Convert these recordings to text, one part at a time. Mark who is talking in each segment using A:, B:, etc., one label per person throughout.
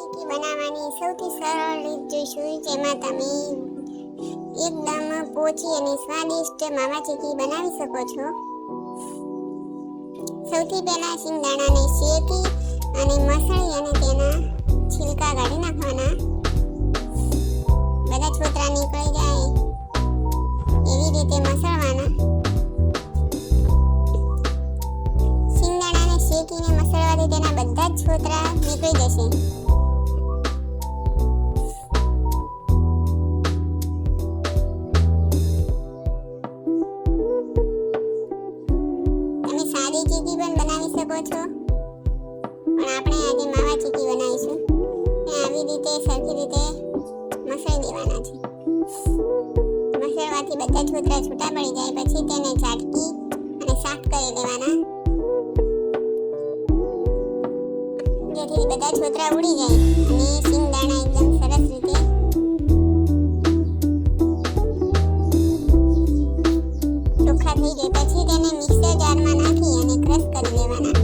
A: ચીકી બનાવવાની સૌથી સરળ રીત જોઈશું, જેમાં તમે એકદમ પોચી અને સ્વાદિષ્ટ માવા ચીકી બનાવી શકો છો। સૌથી પહેલા સિંગદાણાને શેકી અને મસળી અને તેના છિલકા કાઢી નાખવાના। બધા છોતરા નીકળી જાય એવી રીતે મસળવાના। સિંગદાણાને શેકીને મસળવાથી તેના બધા જ છોતરા નીકળી જશે। તમે સાદી ચીકી પણ બનાવી શકો છો, પણ આપણે આજે માવા ચીકી બનાવીશું। આવી રીતે સરખી રીતે મસળી દેવાના છે। મસળવાથી બધા છોતરા છૂટા પડી જાય પછી તેને ઝાટકી અને સાફ કરી લેવાના, જેથી બધા છોતરા ઉડી જાય અને સિંગદાણા એકદમ સરસ રીતે ચોખ્ખા થઈ જાય પછી તેને મિક્સર જારમાં નાખી અને ક્રશ કરી લેવાના।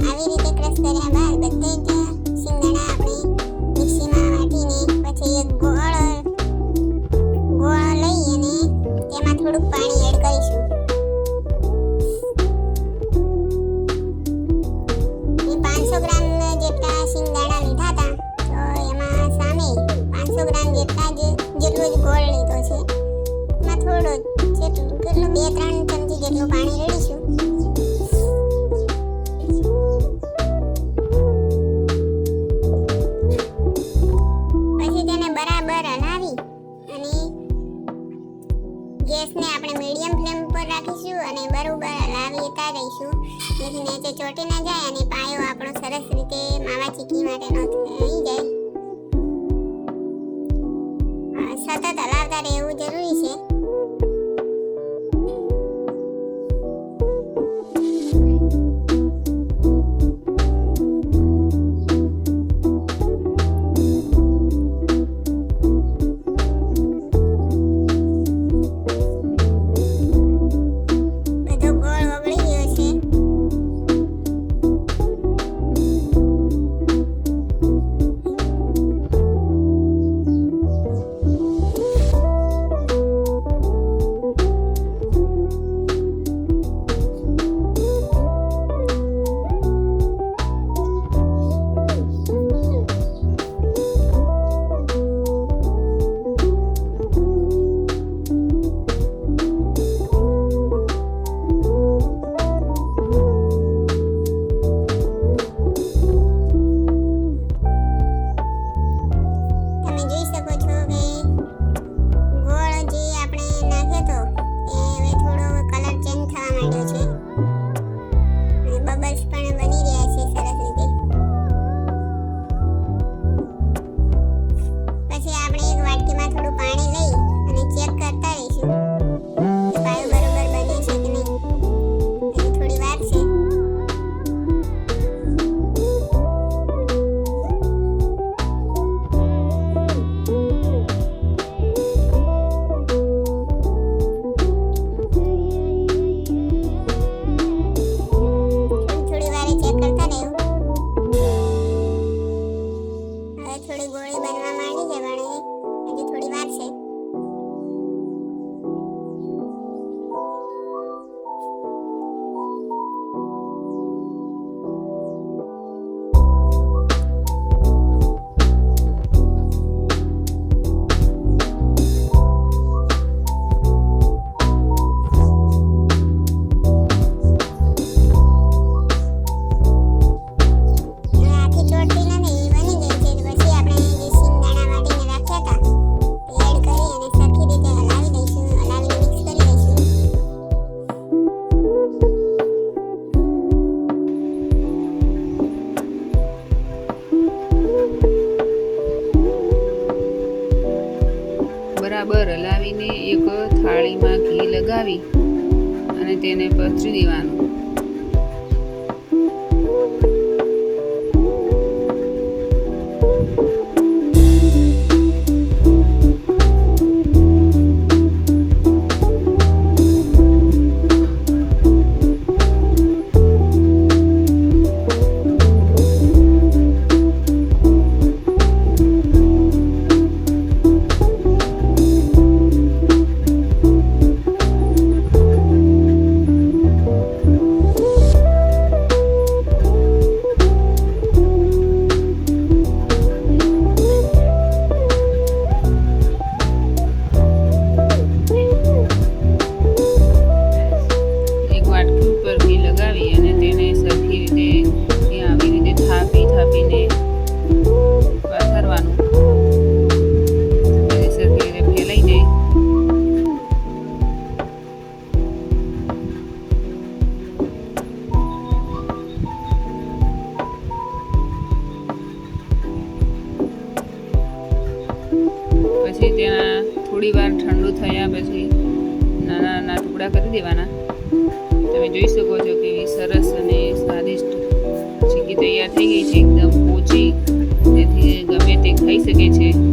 A: આવી રીતે ક્રશ કર્યા બાદ બધે જ સિંગદાણા આપણે મિક્સીમાં વાટીને પછી એક ગોળ લઈ અને તેમાં થોડુંક પાણી એડ કરીશું। મેં 500 ગ્રામ જેટલા સિંગદાણા લીધા હતા, તો એમાં સામે 500 ગ્રામ જેટલો જ ગોળ લીધો છે। એમાં થોડો કેટલું 2-3 ચમચી જેટલું પાણી રેડીશું। પછી તેને બરાબર હલાવી અને ગેસને આપણે મીડિયમ ફ્લેમ પર રાખીશું અને બરાબર હલાવતા રહીશું, જેથી નીચે ચોંટી ન જાય અને પાયો આપણો સરસ રીતે માવા ચીકી માટેનો થઈ જાય। સતત હલાવતા રહેવું જરૂરી છે। થોડી ગોળી બનવા માંડી છે, પણ હજી થોડી વાર છે।
B: બરાબર હલાવીને એક થાળીમાં ઘી લગાવી અને તેને પથરી દેવાનું। થોડી વાર ઠંડુ થયા પછી નાના નાના ટુકડા કરી દેવાના. તમે જોઈ શકો છો કેવી સરસ અને સ્વાદિષ્ટ ચીક્કી તૈયાર થઈ ગઈ છે, એકદમ પોચી, જેથી ગમે તે ખાઈ શકે છે.